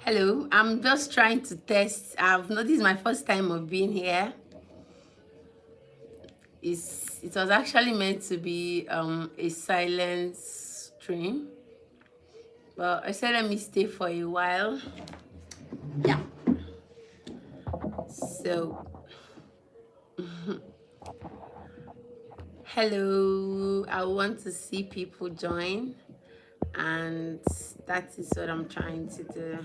Hello, I'm just trying to test. I've noticed my first time of being here. It was actually meant to be a silent stream, but I said let me stay for a while. Yeah. So hello, I want to see people join, and that is what I'm trying to do.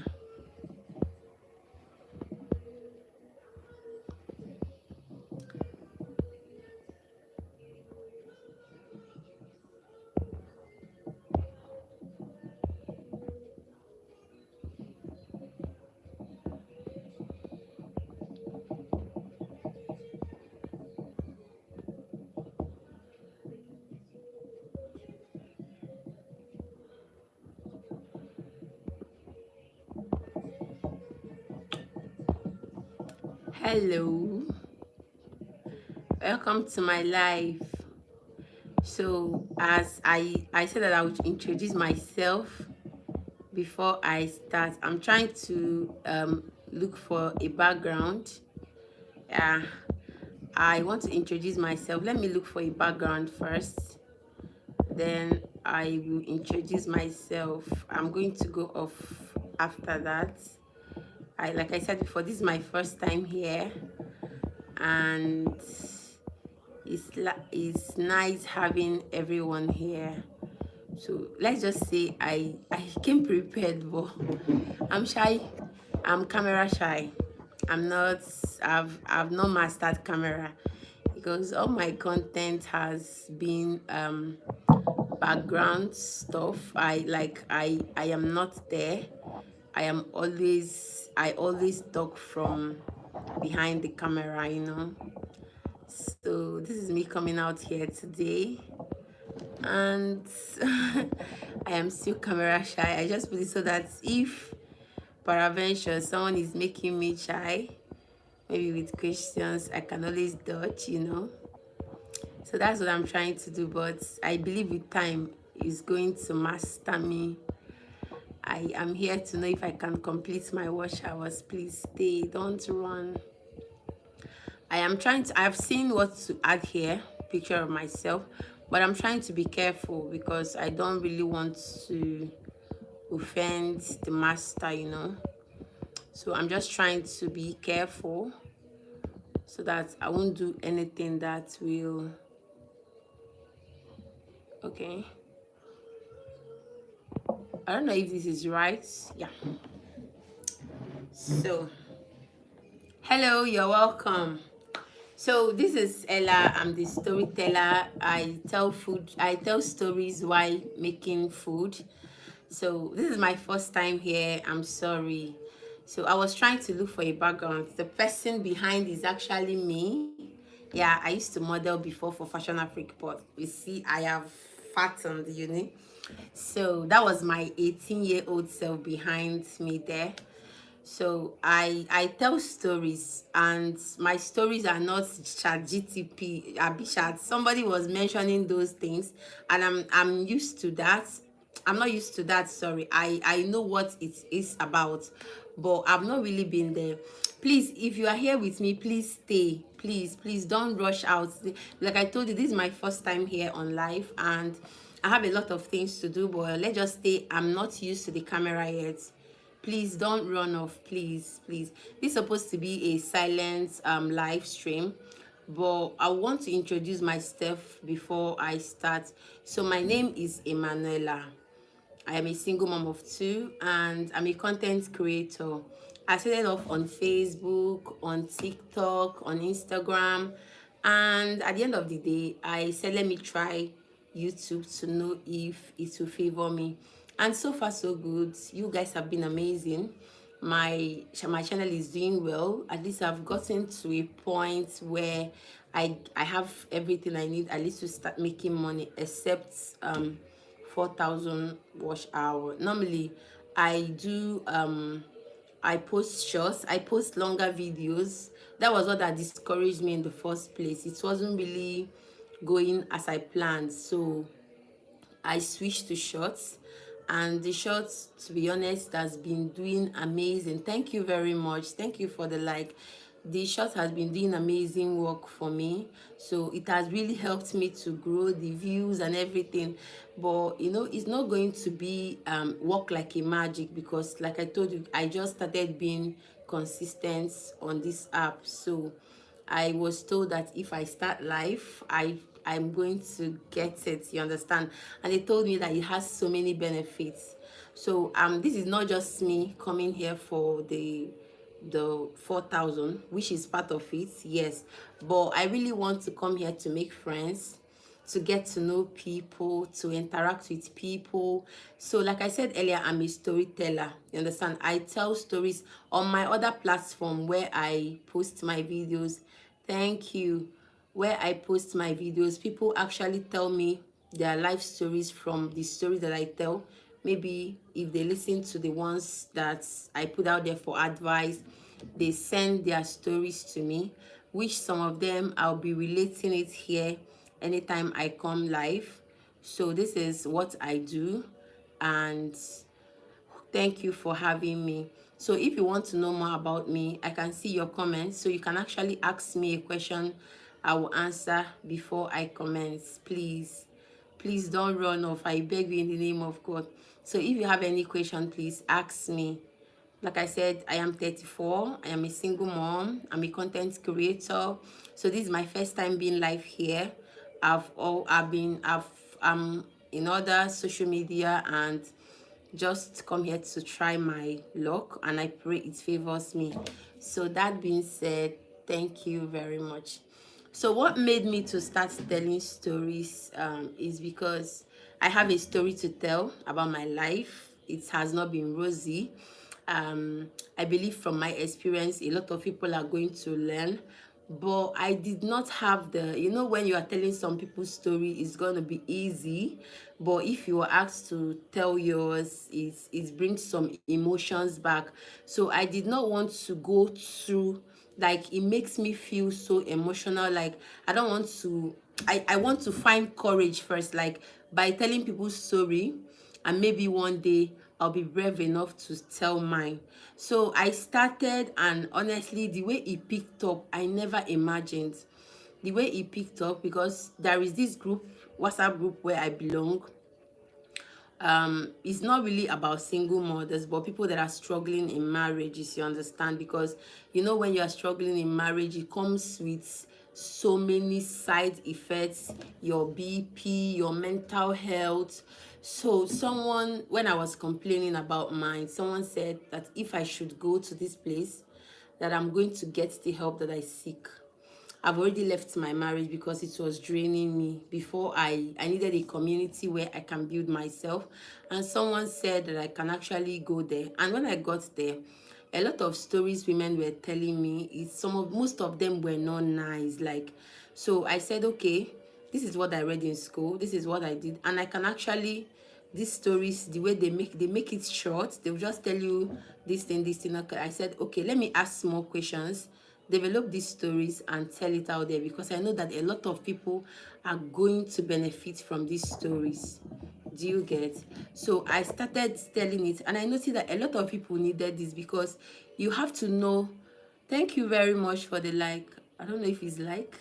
Hello, welcome to my live. So as I said that I would introduce myself before I start. I'm trying to look for a background. Yeah, I want to introduce myself. Let me look for a background first, then I will introduce myself. I'm going to go off after that. Like I said before, this is my first time here, and it's nice having everyone here. So let's just say I came prepared, but I'm shy. I'm camera shy. I'm not. I've not mastered camera because all my content has been background stuff. I am not there. I always talk from behind the camera, you know. So this is me coming out here today, and I am still camera shy. I just put it so that if peradventure someone is making me shy, maybe with questions, I can always dodge, you know. So that's what I'm trying to do, but I believe with time is going to master me. I am here to know if I can complete my watch hours. Please stay, don't run. I've seen what to add here, picture of myself, but I'm trying to be careful because I don't really want to offend the master, you know. So I'm just trying to be careful so that I won't do anything that will, okay. I don't know if this is right. Yeah. So, hello, you're welcome. So this is Ella. I'm the storyteller. I tell stories while making food. So this is my first time here. I'm sorry. So I was trying to look for a background. The person behind is actually me. Yeah, I used to model before for Fashion Africa, but you see, I have fattened, you know. So that was my 18-year-old self behind me there. So I tell stories, and my stories are not chat GTP, Abishat. Somebody was mentioning those things, and I'm used to that. I'm not used to that, sorry. I know what it is about, but I've not really been there. Please, if you are here with me, please stay. Please don't rush out. Like I told you, this is my first time here on live, and I have a lot of things to do, but let's just stay. I'm not used to the camera yet. Please don't run off, please, please. This is supposed to be a silent live stream, but I want to introduce myself before I start. So my name is Emanuela. I am a single mom of two, and I'm a content creator. I started off on Facebook, on TikTok, on Instagram, and at the end of the day, I said, let me try YouTube to know if it will favor me. And so far, so good. You guys have been amazing. My channel is doing well. At least I've gotten to a point where I have everything I need at least to start making money, except 4,000 watch hour. Normally I do I post shorts, I post longer videos. That was what that discouraged me in the first place. It wasn't really going as I planned, so I switched to shorts, and the shorts, to be honest, has been doing amazing. Thank you very much. Thank you for the like. The short has been doing amazing work for me, so it has really helped me to grow the views and everything. But you know, it's not going to be work like a magic, because like I told you, I just started being consistent on this app. So I was told that if I start live, I'm going to get it, you understand? And they told me that it has so many benefits. So this is not just me coming here for the 4,000, which is part of it, yes, but I really want to come here to make friends, to get to know people, to interact with people. So like I said earlier, I'm a storyteller, you understand? I tell stories on my other platform where I post my videos. Thank you. Where I post my videos, people actually tell me their life stories from the stories that I tell. Maybe if they listen to the ones that I put out there for advice, they send their stories to me, which some of them I'll be relating it here anytime I come live. So this is what I do, and thank you for having me. So if you want to know more about me, I can see your comments, so you can actually ask me a question. I will answer before I commence. Please don't run off, I beg you in the name of God. So if you have any question, please ask me. Like I said, I am 34. I am a single mom. I'm a content creator. So this is my first time being live here. I've in other social media, and just come here to try my luck, and I pray it favors me. So that being said, thank you very much. So what made me to start telling stories is because I have a story to tell about my life. It has not been rosy. I believe from my experience, a lot of people are going to learn, but I did not have the, you know, when you are telling some people's story, it's going to be easy, but if you are asked to tell yours, it brings some emotions back. So I did not want to go through, like, it makes me feel so emotional. Like, I don't want to, I want to find courage first, like by telling people's story, and maybe one day I'll be brave enough to tell mine. So I started, and honestly, the way it picked up, I never imagined the way it picked up, because there is this group, WhatsApp group, where I belong. It's not really about single mothers, but people that are struggling in marriages, you understand? Because you know, when you are struggling in marriage, it comes with so many side effects, your BP, your mental health. So someone, when I was complaining about mine, someone said that if I should go to this place, that I'm going to get the help that I seek. I've already left my marriage because it was draining me. Before, I needed a community where I can build myself. And someone said that I can actually go there. And when I got there, a lot of stories women were telling me, most of them were not nice. Like, so I said, okay, this is what I read in school, this is what I did, and I can actually, these stories, the way they make it short, they will just tell you this thing. Okay, I said, okay, let me ask more questions, develop these stories, and tell it out there, because I know that a lot of people are going to benefit from these stories. Do you get? So I started telling it, and I noticed that a lot of people needed this, because you have to know. Thank you very much for the like. I don't know if it's like,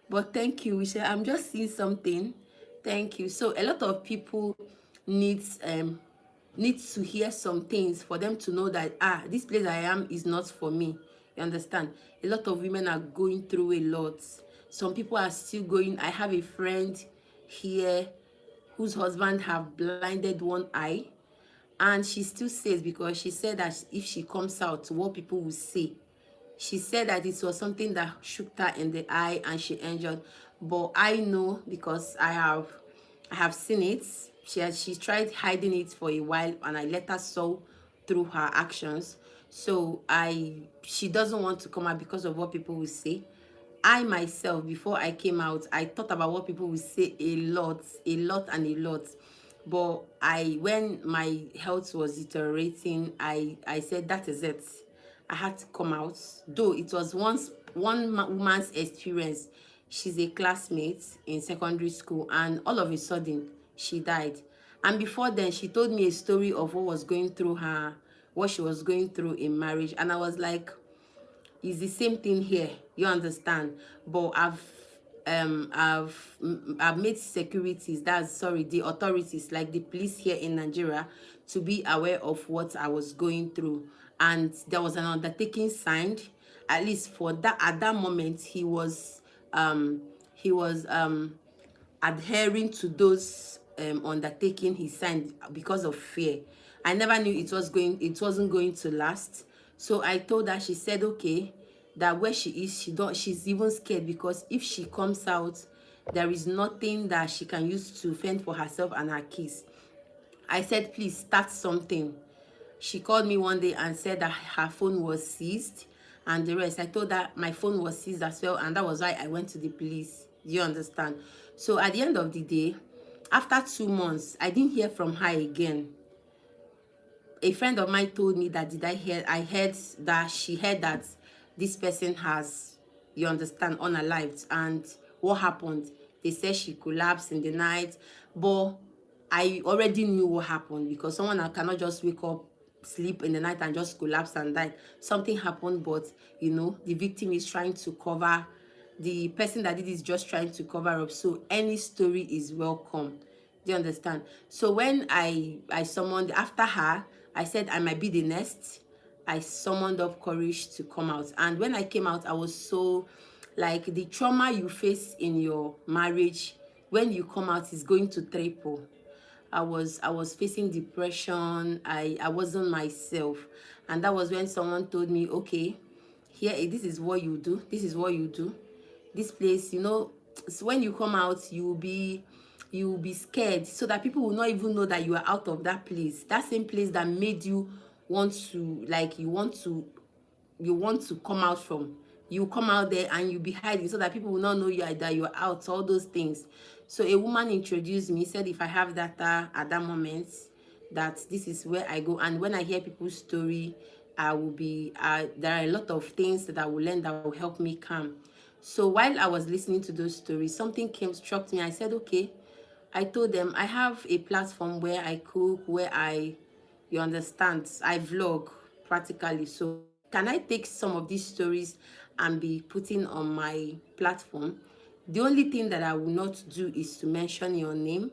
but thank you, Wisha. I'm just seeing something. Thank you. So a lot of people needs need to hear some things for them to know that this place I am is not for me. You understand? A lot of women are going through a lot. Some people are still going. I have a friend here whose husband have blinded one eye, and she still says, because she said that if she comes out, what people will say. She said that it was something that shook her in the eye and she injured. But I know, because I have seen it. She tried hiding it for a while, and I let her saw through her actions. So she doesn't want to come out because of what people will say. I myself, before I came out, I thought about what people will say a lot, and a lot. But when my health was deteriorating, I said that is it. I had to come out. Though it was once one woman's experience. She's a classmate in secondary school, and all of a sudden she died. And before then, she told me a story of what she was going through in marriage, and I was like, it's the same thing here, you understand? But I've made securities, the authorities, like the police here in Nigeria, to be aware of what I was going through. And there was an undertaking signed. At least for that, at that moment, he was adhering to those undertaking he signed because of fear. I never knew it wasn't going to last. So I told her. She said okay, that where she is, she's even scared, because if she comes out, there is nothing that she can use to fend for herself and her kids. I said, please start something. She called me one day and said that her phone was seized and the rest. I told her my phone was seized as well, and that was why I went to the police. Do you understand? So at the end of the day, after 2 months, I didn't hear from her again. A friend of mine told me that I heard that she heard that this person has, you understand, unalived. And what happened? They said she collapsed in the night. But I already knew what happened, because someone that cannot just wake up, sleep in the night and just collapse and die. Something happened, but the victim is trying to cover. The person that did is just trying to cover up. So any story is welcome. Do you understand? So when I summoned after her, I said I might be the next. I summoned up courage to come out. And when I came out, I was so, like, the trauma you face in your marriage, when you come out, is going to triple. I was facing depression. I wasn't myself. And that was when someone told me, okay, here, this is what you do. This is what you do. This place, so when you come out, you will be scared, so that people will not even know that you are out of that place. That same place that made you want to, like, you want to come out from. You come out there and you be hiding, so that people will not know that you're out, all those things. So a woman introduced me, said if I have data at that moment, that this is where I go. And when I hear people's story, I will be there are a lot of things that I will learn that will help me calm. So while I was listening to those stories, something struck me. I said, okay. I told them I have a platform where I cook, you understand, I vlog practically. So can I take some of these stories and be putting on my platform? The only thing that I will not do is to mention your name.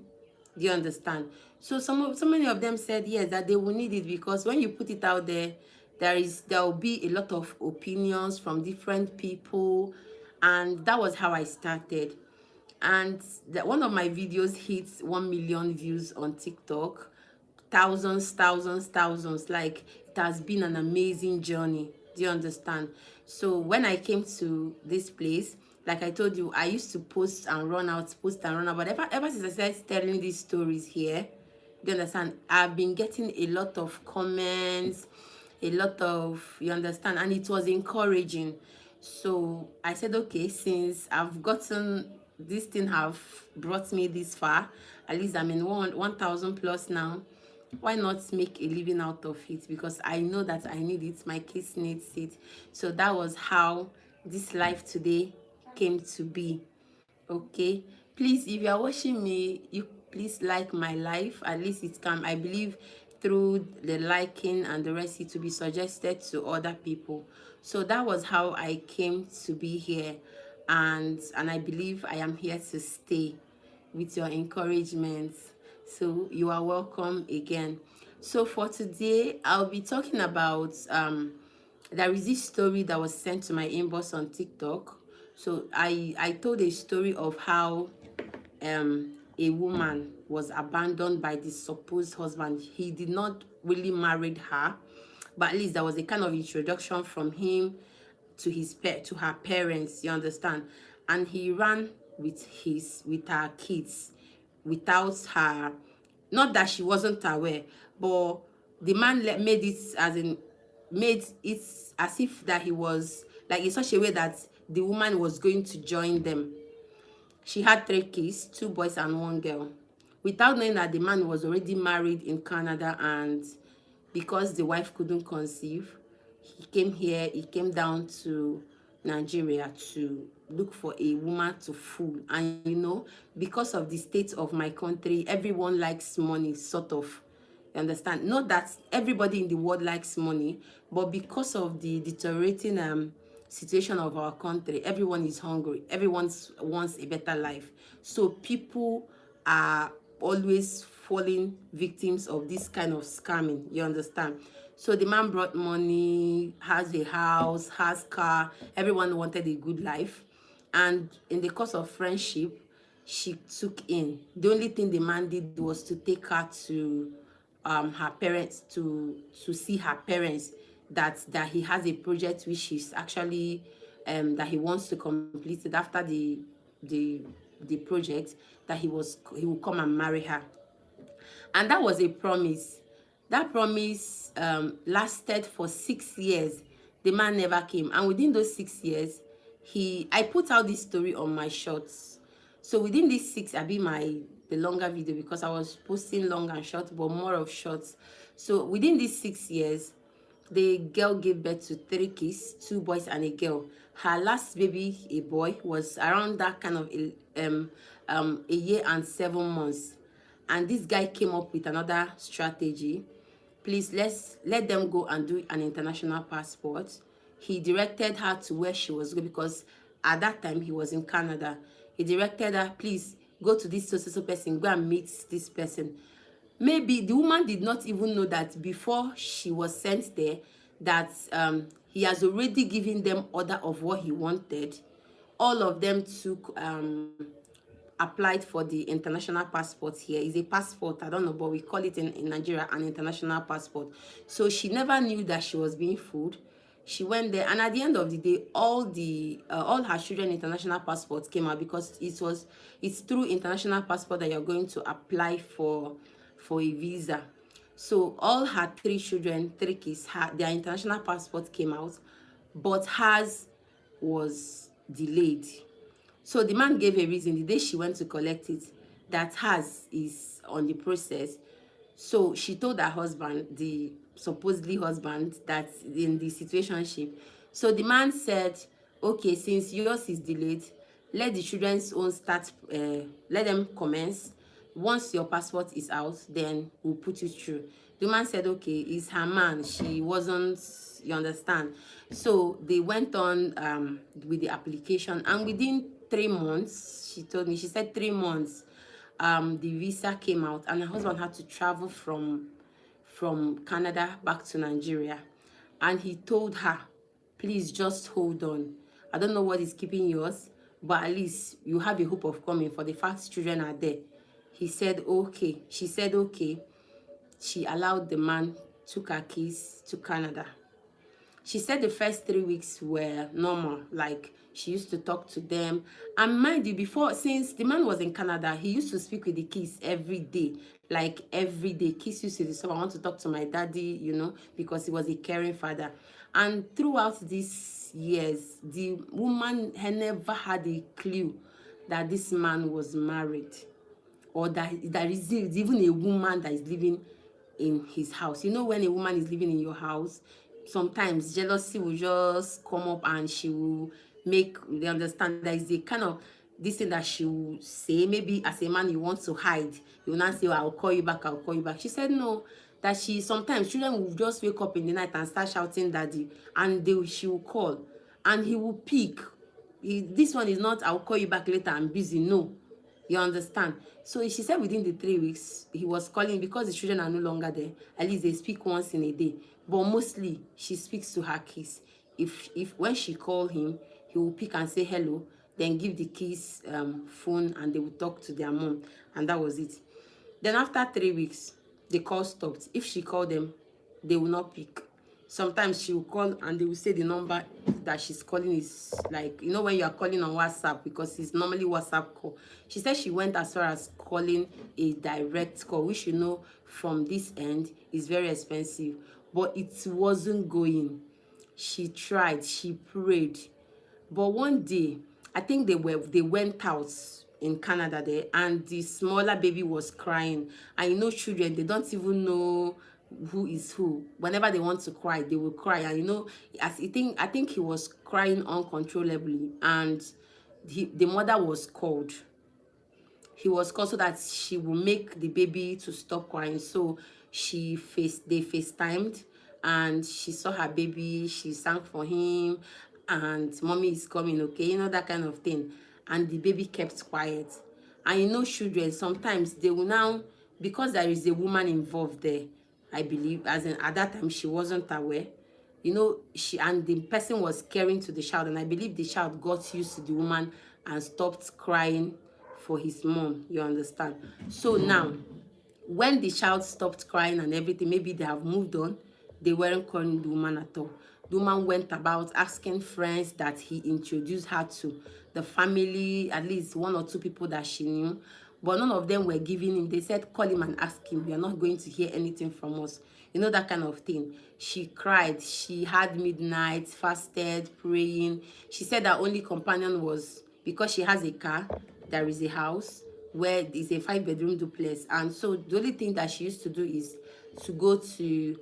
Do you understand? So so many of them said yes, that they will need it, because when you put it out there, there will be a lot of opinions from different people. And that was how I started. And one of my videos hits 1 million views on TikTok. Thousands. Like, it has been an amazing journey. Do you understand? So when I came to this place, like I told you, I used to post and run out. But ever since I started telling these stories here, do you understand, I've been getting a lot of comments, you understand, and it was encouraging. So I said, okay, since I've gotten this thing, have brought me this far, at least I'm in 1,000 plus now, why not make a living out of it? Because I know that I need it, my kids needs it. So that was how this life today came to be. Okay, please, if you are watching me, you please like my life. At least it can, I believe, through the liking and the rest, it to be suggested to other people. So that was how I came to be here. And I believe I am here to stay with your encouragement. So you are welcome again. So for today, I'll be talking about there is this story that was sent to my inbox on TikTok. So I told a story of how a woman was abandoned by the supposed husband. He did not really married her, but at least there was a kind of introduction from him to to her parents, you understand? And he ran with her kids without her, not that she wasn't aware, but the man made it as in made it as if that he was like in such a way that the woman was going to join them. She had 3 kids, 2 boys and 1 girl, without knowing that the man was already married in Canada. And because the wife couldn't conceive, he came down to Nigeria to look for a woman to fool. And because of the state of my country, everyone likes money, sort of. You understand? Not that everybody in the world likes money, but because of the deteriorating situation of our country, everyone is hungry. Everyone wants a better life. So people are always falling victims of this kind of scamming. You understand? So the man brought money, has a house, has car. Everyone wanted a good life. And in the course of friendship, she took in. The only thing the man did was to take her to her parents, to see her parents, that he has a project which is actually that he wants to complete it after the the project, that he will come and marry her. And that was a promise. That promise lasted for 6 years. The man never came, and within those 6 years, I put out this story on my shorts. So within these six, I be the longer video, because I was posting long and short, but more of shorts. So within these 6 years, the girl gave birth to 3 kids, 2 boys and a girl. Her last baby, a boy, was around that kind of a year and 7 months. And this guy came up with another strategy. Please, let them go and do an international passport. He directed her to where she was going, because at that time he was in Canada. He directed her, please go to this so person, go and meet this person. Maybe the woman did not even know that before she was sent there, that he has already given them order of what he wanted. All of them applied for the international passport. Here is a passport, I don't know, but we call it in Nigeria an international passport. So she never knew that she was being fooled. She went there, and at the end of the day, all her children international passports came out, because it's through international passport that you're going to apply for a visa. So all her 3 children, 3 kids, their international passport came out, but hers was delayed. So the man gave a reason the day she went to collect it, that hers is on the process. So she told her husband, the supposedly husband, that in the situationship. So the man said, okay, since yours is delayed, let the children's own start, let them commence. Once your passport is out, then we'll put you through. The man said, okay, it's her man. She wasn't, you understand? So they went on with the application, and within 3 months, she told me, she said 3 months, the visa came out, and her husband had to travel from Canada back to Nigeria. And he told her, please just hold on. I don't know what is keeping yours, but at least you have a hope of coming, for the fact children are there. He said, okay. She said, okay. She allowed the man, took her keys to Canada. She said the first 3 weeks were normal, like she used to talk to them. And mind you, before, since the man was in Canada, he used to speak with the kids every day, like every day. Kids used to disturb, I want to talk to my daddy, because he was a caring father. And throughout these years, the woman had never had a clue that this man was married, or that there is even a woman that is living in his house. When a woman is living in your house, sometimes jealousy will just come up, and she will make they understand there is a kind of this thing that she will say. Maybe as a man, you want to hide, you will not say, oh, I'll call you back, I'll call you back. She said no, that sometimes children will just wake up in the night and start shouting daddy, and she will call, and he will pick. This one is not, I'll call you back later, I'm busy. No, You understand? So she said within the 3 weeks, he was calling because the children are no longer there. At least they speak once in a day. But mostly, she speaks to her kids. If when she call him, he will pick and say hello, then give the kids phone and they will talk to their mom. And that was it. Then after 3 weeks, the call stopped. If she called them, they will not pick. Sometimes she will call and they will say the number that she's calling is like, you know, when you are calling on WhatsApp, because it's normally WhatsApp call. She said she went as far as calling a direct call, which, you know, from this end is very expensive, but it wasn't going. She tried, she prayed, but one day, I think they went out in Canada there, and the smaller baby was crying. And you know, children, they don't even know who is who. Whenever they want to cry, they will cry. And you know, I think he was crying uncontrollably, and the mother was called. He was called so that she will make the baby to stop crying. So they FaceTimed, and she saw her baby, she sang for him, and mommy is coming, okay, you know, that kind of thing. And the baby kept quiet. And you know, children, sometimes they will now, because there is a woman involved there, I believe, as in at that time she wasn't aware. You know, the person was caring to the child, and I believe the child got used to the woman and stopped crying for his mom. You understand? So now, when the child stopped crying and everything, maybe they have moved on, they weren't calling the woman at all. The woman went about asking friends that he introduced her to, the family, at least one or two people that she knew, but none of them were giving him. They said, call him and ask him. We are not going to hear anything from us. You know, that kind of thing. She cried. She had midnight, fasted, praying. She said her only companion was, because she has a car, there is a house where it's a 5-bedroom duplex. And so the only thing that she used to do is to go to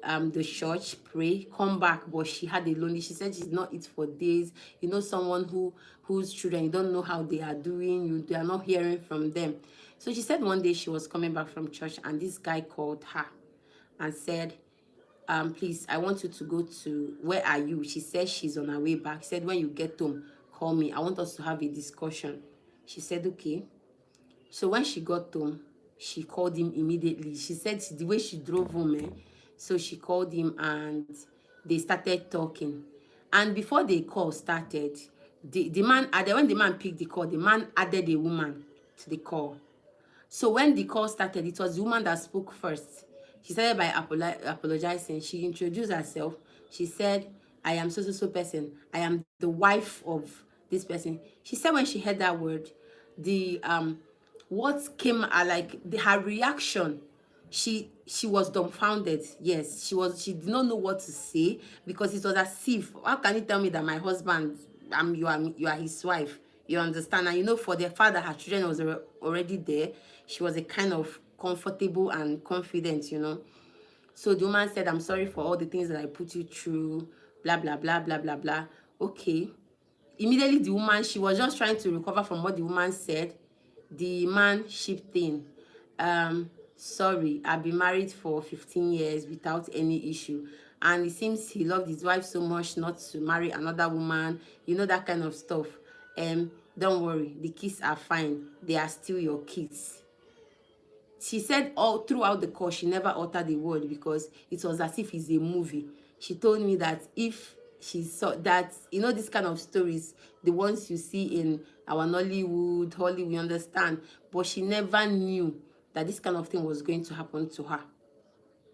the church, pray, come back. But she had a lonely, she said she's not eat for days. You know, someone whose children, you don't know how they are doing, they are not hearing from them. So she said one day she was coming back from church, and this guy called her and said, please, I want you to go to, where are you? She said she's on her way back. He said, when you get home, call me, I want us to have a discussion. She said, okay. So when she got home, she called him immediately. She said the way she drove home, so she called him and they started talking. And before the call started, the man added, when the man picked the call, the man added a woman to the call. So when the call started, it was the woman that spoke first. She started by apologizing. She introduced herself. She said, I am so person. I am the wife of this person. She said when she heard that word, the what came her reaction, she was dumbfounded. Yes, she did not know what to say, because it was as if, how can you tell me that my husband, you are his wife? You understand? And you know, for the father, her children was already there. She was a kind of comfortable and confident, you know. So the woman said, I'm sorry for all the things that I put you through, blah blah blah blah blah blah. Okay. Immediately the woman, she was just trying to recover from what the woman said. The man chipped in. Sorry, I've been married for 15 years without any issue, and it seems he loved his wife so much not to marry another woman, you know, that kind of stuff. Don't worry, the kids are fine, they are still your kids. She said all throughout the call, she never uttered a word, because it was as if it's a movie. She told me that if she saw that, you know, this kind of stories, the ones you see in our Nollywood, Hollywood, you understand, but she never knew that this kind of thing was going to happen to her.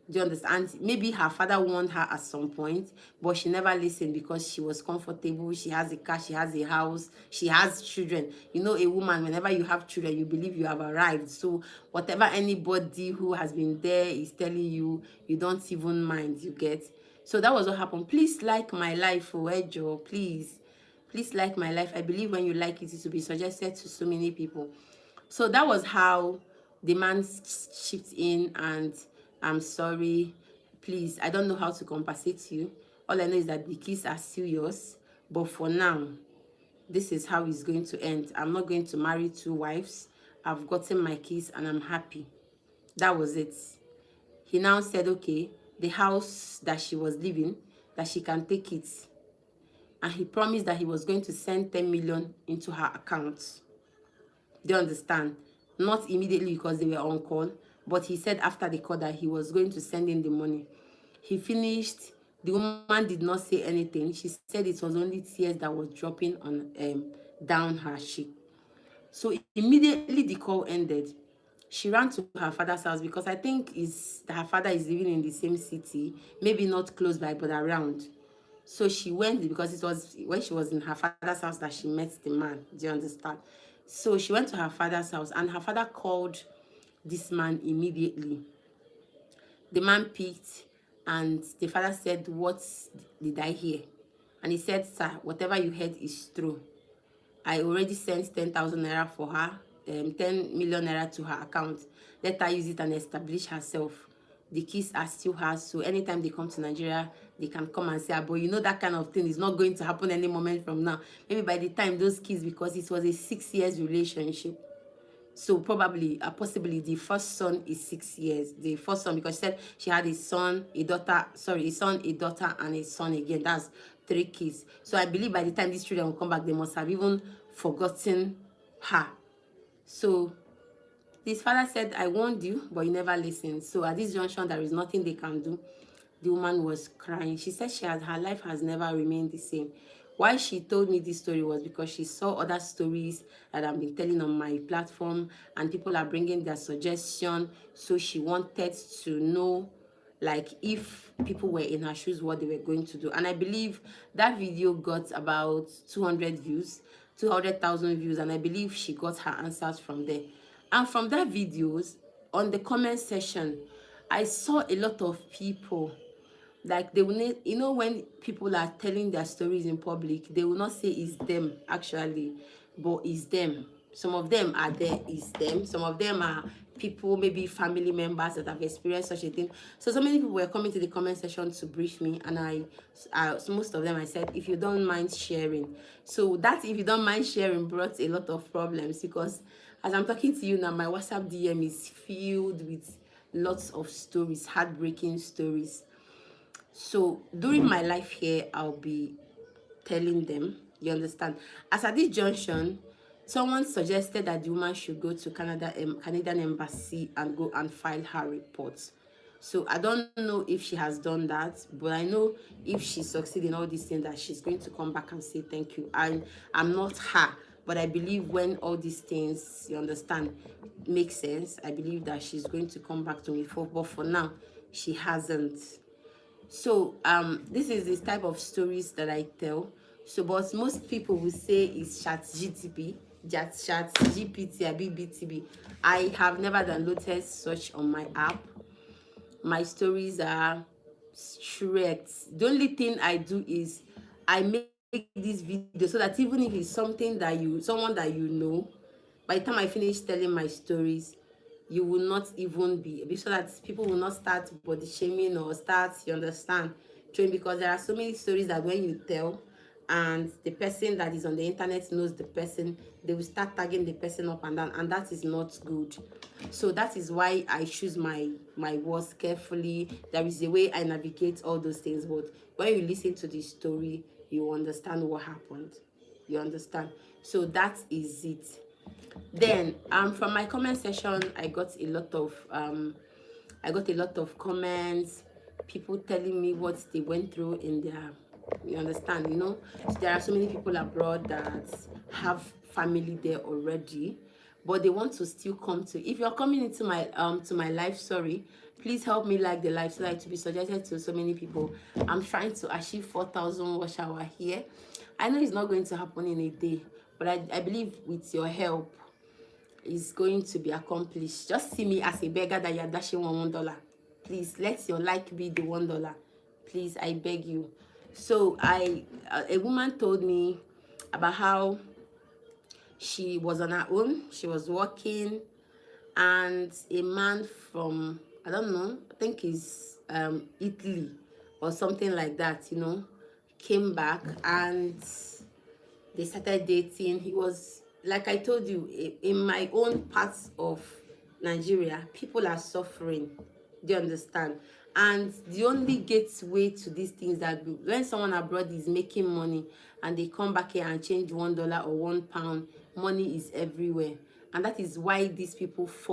Do you understand? Maybe her father warned her at some point, but she never listened, because she was comfortable. She has a car, she has a house, she has children. You know, a woman, whenever you have children, you believe you have arrived. So whatever anybody who has been there is telling you, you don't even mind, you get. So that was what happened. Please like my life, Oejo, please. Please like my life. I believe when you like it, it will be suggested to so many people. So that was how the man chipped in, and I'm sorry, please, I don't know how to compensate you. All I know is that the kids are still yours, but for now, this is how it's going to end. I'm not going to marry 2 wives. I've gotten my kids and I'm happy. That was it. He now said, okay, the house that she was living, that she can take it. And he promised that he was going to send 10 million into her account. Do you understand? Not immediately because they were on call, but he said after the call that he was going to send in the money. He finished. The woman did not say anything. She said it was only tears that was dropping on down her cheek. So immediately the call ended, she ran to her father's house because I think her father is living in the same city, maybe not close by but around. So she went because it was when she was in her father's house that she met the man. Do you understand? So she went to her father's house and her father called this man immediately. The man picked and the father said, "What did I hear?" And he said, "Sir, whatever you heard is true. I already sent 10,000 naira for her, 10 million naira to her account. Let her use it and establish herself. The kids are still hers, so anytime they come to Nigeria, they can come and say, but you know that kind of thing is not going to happen any moment from now. Maybe by the time those kids, because it was a 6 years relationship, so probably, possibly the first son is 6 years. The first son, because she said she had a son, a daughter, sorry, a son, a daughter, and a son again. That's 3 kids. So I believe by the time these children will come back, they must have even forgotten her. So this father said, I warned you, but you never listened. So at this junction, there is nothing they can do. The woman was crying. She said her life has never remained the same. Why she told me this story was because she saw other stories that I've been telling on my platform, and people are bringing their suggestion. So she wanted to know, like, if people were in her shoes, what they were going to do. And I believe that video got about 200 views, 200,000 views, and I believe she got her answers from there. And from that videos, on the comment section, I saw a lot of people, like, they will need, you know, when people are telling their stories in public, they will not say it's them actually, but it's them. Some of them are there, it's them. Some of them are people, maybe family members that have experienced such a thing. So many people were coming to the comment section to brief me, and so most of them, I said, if you don't mind sharing. So that if you don't mind sharing brought a lot of problems, because as I'm talking to you now, my WhatsApp DM is filled with lots of stories, heartbreaking stories. So during my life here, I'll be telling them, you understand. As at this junction, someone suggested that the woman should go to Canadian embassy and go and file her report. So I don't know if she has done that, but I know if she succeeds in all these things, that she's going to come back and say thank you. And I'm not her, but I believe when all these things, you understand, make sense, I believe that she's going to come back to me. But for now, she hasn't. So this is this type of stories that I tell. So but most people will say it's ChatGPT, BBTB. I have never downloaded such on my app. My stories are straight. The only thing I do is I make this video so that even if it's something that someone that you know, by the time I finish telling my stories, you will not even be so that people will not start body shaming or start, you understand, showing, because there are so many stories that when you tell and the person that is on the internet knows the person, they will start tagging the person up and down, and that is not good. So that is why I choose my words carefully. There is a way I navigate all those things, but when you listen to the story, you understand what happened. You understand? So that is it. Then from my comment section, I got a lot of comments, people telling me what they went through in their, you understand, you know. So there are so many people abroad that have family there already, but they want to still come to. If you're coming into my to my live, sorry, please help me like the live so that it will be suggested to so many people. I'm trying to achieve 4,000 watch hour here. I know it's not going to happen in a day, but I believe with your help is going to be accomplished. Just see me as a beggar that you're dashing $1. Please let your like be the $1. Please, I beg you. So a woman told me about how she was on her own, she was working, and a man from, I don't know, I think he's Italy or something like that, you know, came back and they started dating. He was, like I told you, in my own parts of Nigeria, people are suffering. Do you understand? And the only gateway to these things that when someone abroad is making money and they come back here and change $1 or £1, money is everywhere. and that is why these people